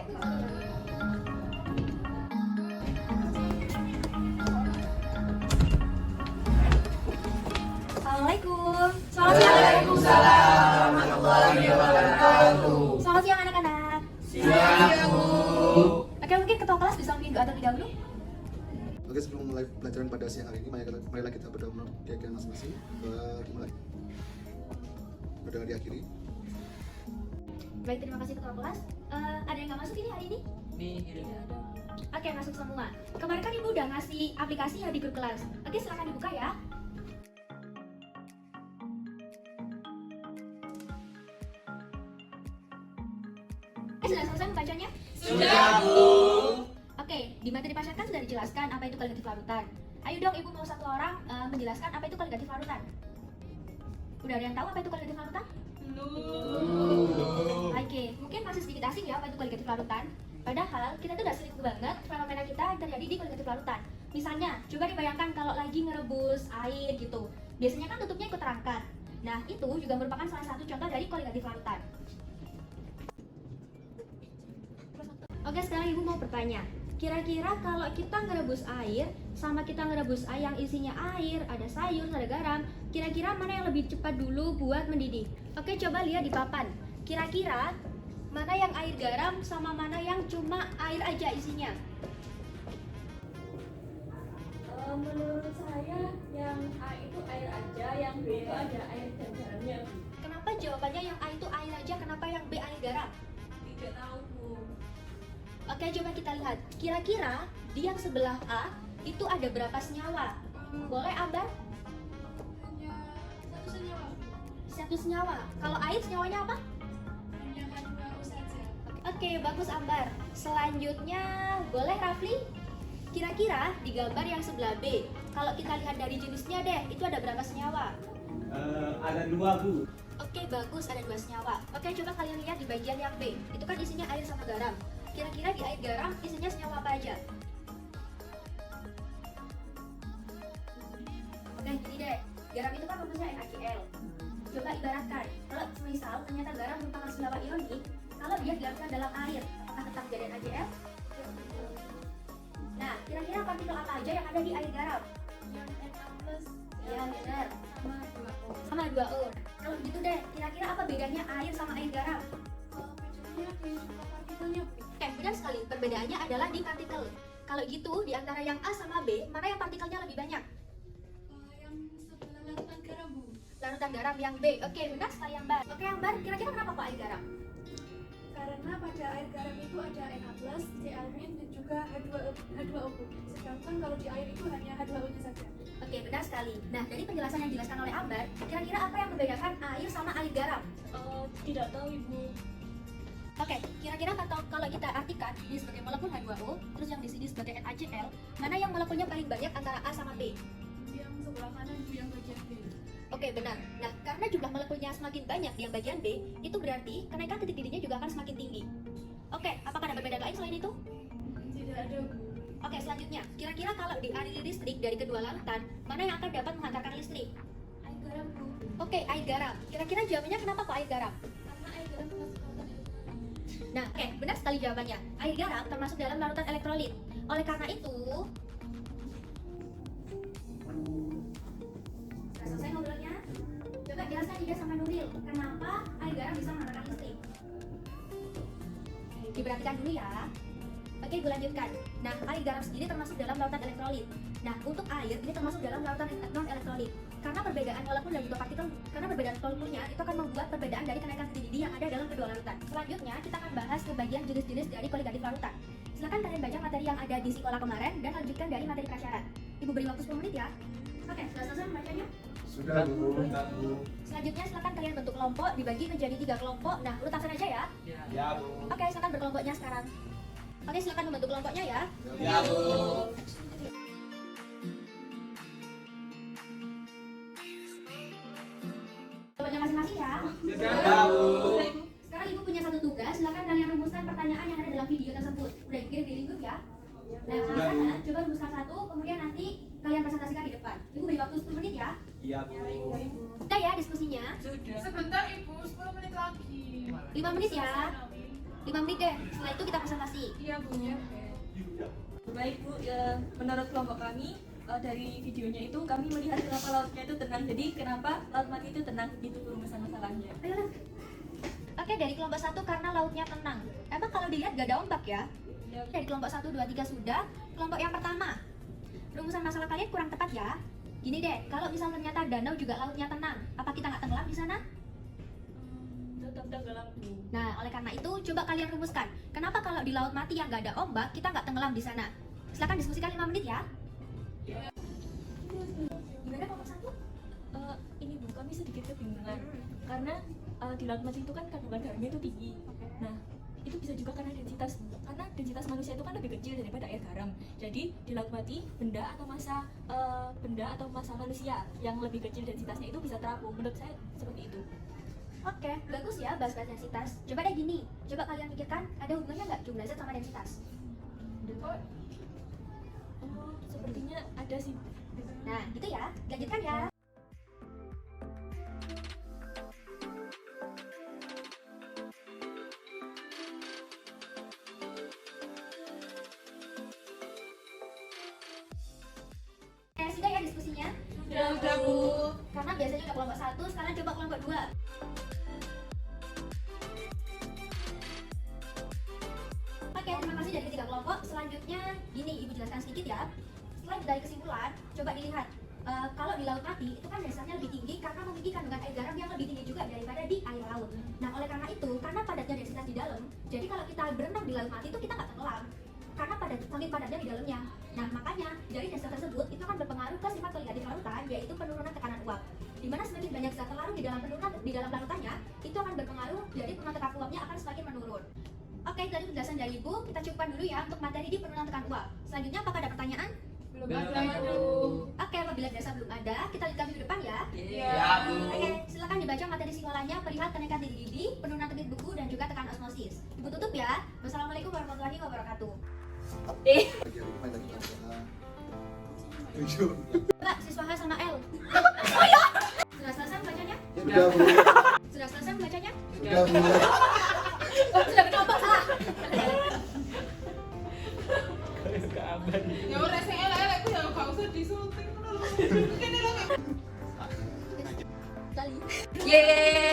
Assalamualaikum. Selamat siang. Waalaikumsalam warahmatullahi wabarakatuh. Selamat siang anak-anak. Siap, Bu. Oke, mungkin ketua kelas bisa memimpin doa terlebih dahulu. Oke, sebelum mulai pelajaran pada siang hari ini, marilah kita berdoa menurut keyakinan masing-masing. Dimulai. Berdoa diakhiri. Baik, terima kasih ketua kelas. Ada yang nggak masuk ini hari ini? Oke, masuk semua. Kemarin kan ibu udah ngasih aplikasi ya di grup kelas. Oke, silakan dibuka ya. Sudah selesai membacanya? Sudah, Bu. Oke, di materi pasca kan sudah dijelaskan apa itu kaligatif larutan. Ayo dong, ibu mau satu orang menjelaskan apa itu kaligatif larutan. Udah ada yang tahu apa itu kaligatif larutan? Oke, mungkin masih sedikit asing ya apa itu kaligatif larutan. Padahal kita tuh udah sering banget fenomena kita yang terjadi di kaligatif larutan. Misalnya, coba dibayangkan kalau lagi ngerebus air gitu. Biasanya kan tutupnya ikut terangkat. Nah, itu juga merupakan salah satu contoh dari kaligatif larutan. Oke, sekarang ibu mau bertanya. Kira-kira kalau kita ngerebus air sama kita ngerebus air yang isinya air, ada sayur, ada garam, kira-kira mana yang lebih cepat dulu buat mendidih? Oke, coba lihat di papan. Kira-kira mana yang air garam sama mana yang cuma air aja isinya? Menurut saya yang A itu air aja, yang B itu ada air dan garamnya. Kenapa jawabannya yang A itu air aja, kenapa yang B air garam? Tidak tahu, Bu. Oke, coba kita lihat. Kira-kira di yang sebelah A itu ada berapa senyawa? Boleh Ambar? Punya satu senyawa. Satu senyawa. Kalau air senyawanya apa? Hanya H2O saja. Oke, bagus Ambar. Selanjutnya, boleh Rafli? Kira-kira di gambar yang sebelah B, kalau kita lihat dari jenisnya deh, itu ada berapa senyawa? Ada 2, Bu. Oke, bagus, ada 2 senyawa. Oke, coba kalian lihat di bagian yang B. Itu kan isinya air sama garam. Kira-kira di air garam isinya senyawa apa aja? Nah, gini deh. Garam itu kan rumusnya NaCl. Coba ibaratkan, kalau misal ternyata garam merupakan senyawa ionik, kalau dia dilarutkan dalam air, apakah tetap jadi NaCl? Nah, kira-kira partikel apa aja yang ada di air garam? Yang Na+, Ya, benar. sama 2O. Sama 2O. Kalau begitu deh, kira-kira apa bedanya air sama air garam? Bedanya di partikelnya, Bu. Benar sekali, perbedaannya adalah di partikel. Kalau gitu, di antara yang A sama B, mana yang partikelnya lebih banyak? Yang sebelah larutan garam, Bu. Larutan garam yang B. Oke, benar sekali Ambar. Oke Ambar, kira-kira kenapa kok air garam? Karena pada air garam itu ada Na+, Cl- dan juga H2O, Bu. Sedangkan kalau di air itu hanya H2O-nya saja. Oke, benar sekali. Nah, dari penjelasan yang dijelaskan oleh Ambar, kira-kira apa yang membedakan air sama air garam? Tidak tahu, Ibu. Oke, kira-kira kalau kita artikan ini sebagai molekul H2O, terus yang di sini sebagai NaCl, mana yang molekulnya paling banyak antara A sama B? Yang sebelah kanan, Bu, yang bagian B. Oke, benar. Nah, karena jumlah molekulnya semakin banyak di yang bagian B, itu berarti kenaikan titik didihnya juga akan semakin tinggi. Oke, apakah ada perbedaan lain selain itu? Tidak ada, Bu. Oke, selanjutnya, kira-kira kalau dialiri listrik dari kedua larutan, mana yang akan dapat menghantarkan listrik? Air garam, Bu. Oke, air garam. Kira-kira jawabannya kenapa kok air garam? Karena air garam termasuk larutan elektrolit. Nah, oke, benar sekali jawabannya. Air garam termasuk dalam larutan elektrolit. Oleh karena itu, sudah selesai ngobrolnya? Coba jelaskan Ida sama Nuril, kenapa air garam bisa menghantarkan listrik? Diperhatikan dulu ya. Oke, gue lanjutkan. Nah, air garam sendiri termasuk dalam lautan elektrolit. Nah, untuk air ini termasuk dalam lautan non elektrolit. Karena perbedaan molekul dan juga partikel, karena perbedaan molekulnya itu akan membuat perbedaan dari kenaikan titik didih yang ada dalam kedua larutan. Selanjutnya, kita akan bahas ke bagian jenis-jenis dari koligatif larutan. Silakan kalian baca materi yang ada di sekolah kemarin dan lanjutkan dari materi prasyarat. Ibu beri waktu 10 menit ya. Oke, sudah selesai membacanya? Sudah, Bu. Selanjutnya, silakan kalian bentuk kelompok, dibagi menjadi 3 kelompok. Nah, urutakan aja ya. Ya, Bu. Oke, silakan berkelompoknya sekarang. Oke, silakan membentuk kelompoknya ya. Ya, Bu. Kelompoknya masing-masing ya. Ya, Bu. Sekarang ibu punya satu tugas, silakan kalian rumuskan pertanyaan yang ada dalam video tersebut. Udah dikirim di lingkup ya. Nah, kalian coba rumuskan satu, kemudian nanti kalian presentasikan di depan. Ibu beri waktu 10 menit ya. Iya, Bu. Udah ya diskusinya. Sebentar, Ibu. 10 menit lagi. 5 menit ya. 5 menit deh, setelah itu kita presentasi. Iya Bu. Baik Bu, menurut kelompok kami dari videonya itu kami melihat kenapa lautnya itu tenang. Jadi kenapa laut mati itu tenang, itu rumusan masalahnya. Ayo Lan. Oke, dari kelompok 1 karena lautnya tenang. Emang kalau dilihat gak ada ombak ya? Dari kelompok 1, 2, 3 sudah. Kelompok yang pertama, rumusan masalah kalian kurang tepat ya. Gini deh, kalau misal ternyata danau juga lautnya tenang, apa kita nggak tenggelam di sana? Tetap tenggelam Bu. Nah, oleh karena itu coba kalian rumuskan. Kenapa kalau di laut mati yang nggak ada ombak kita nggak tenggelam di sana? Silakan diskusikan 5 menit ya. Gimana kelompok 1? Ini Bu, kami sedikit kebingungan karena di laut mati itu kan kandungan garamnya itu tinggi. Nah, itu bisa juga karena densitas Bu. Karena densitas manusia itu kan lebih kecil daripada air garam. Jadi di laut mati benda atau massa manusia yang lebih kecil densitasnya itu bisa terapung. Menurut saya seperti itu. Oke, bagus ya bahas densitas. Coba deh gini, coba kalian pikirkan ada hubungannya nggak jumlah zat sama densitas? Sepertinya ada sih. Nah, gitu ya. Lanjutkan ya. Sudah ya diskusinya? Sudah Bu. Karena biasanya udah kelompok 1, sekarang coba kelompok 2. Oke, terima kasih dari ketiga kelompok. Selanjutnya, gini Ibu jelaskan sedikit ya. Setelah dari kesimpulan, coba dilihat. Kalau di laut mati, itu kan dasarnya lebih tinggi karena memiliki kandungan air garam yang lebih tinggi juga daripada di air laut. Nah, oleh karena itu, karena padatnya densitas di dalam, jadi kalau kita berenang di laut mati itu kita nggak tenggelam. Karena saking padatnya di dalamnya. Nah, makanya dari dasar tersebut itu kan berpengaruh ke sifat negatif lautan, yaitu penurunan tekanan uap. Dimana semakin banyak zat terlarut di dalam larutannya, itu akan berpengaruh jadi penurunan tekanan uapnya akan semakin menurun. Oke, dari penjelasan dari Ibu, kita cukupkan dulu ya untuk materi di penurunan tekanan uap. Selanjutnya, apakah ada pertanyaan? Belum ada Bu. Oke, apabila dirasa belum ada, kita lihat minggu depan ya. Ya, Bu. Oke, silakan dibaca materi simulasinya perihal kenaikan tinggi didih, penurunan terbit buku dan juga tekanan osmosis. Ibu tutup ya. Wassalamualaikum warahmatullahi wabarakatuh. Pagi hari ini main lagi pelajaran 7. Mbak, siswa H sama L. Sudah selesai bacanya? Ya udah Bu. Sudah selesai bacanya? Udah Bu. Oh, sudah berkelompok salah. Ya ora sing elek-elek ku ya gak usah disunting ngono lho. Kene lho. Kali. Yeay.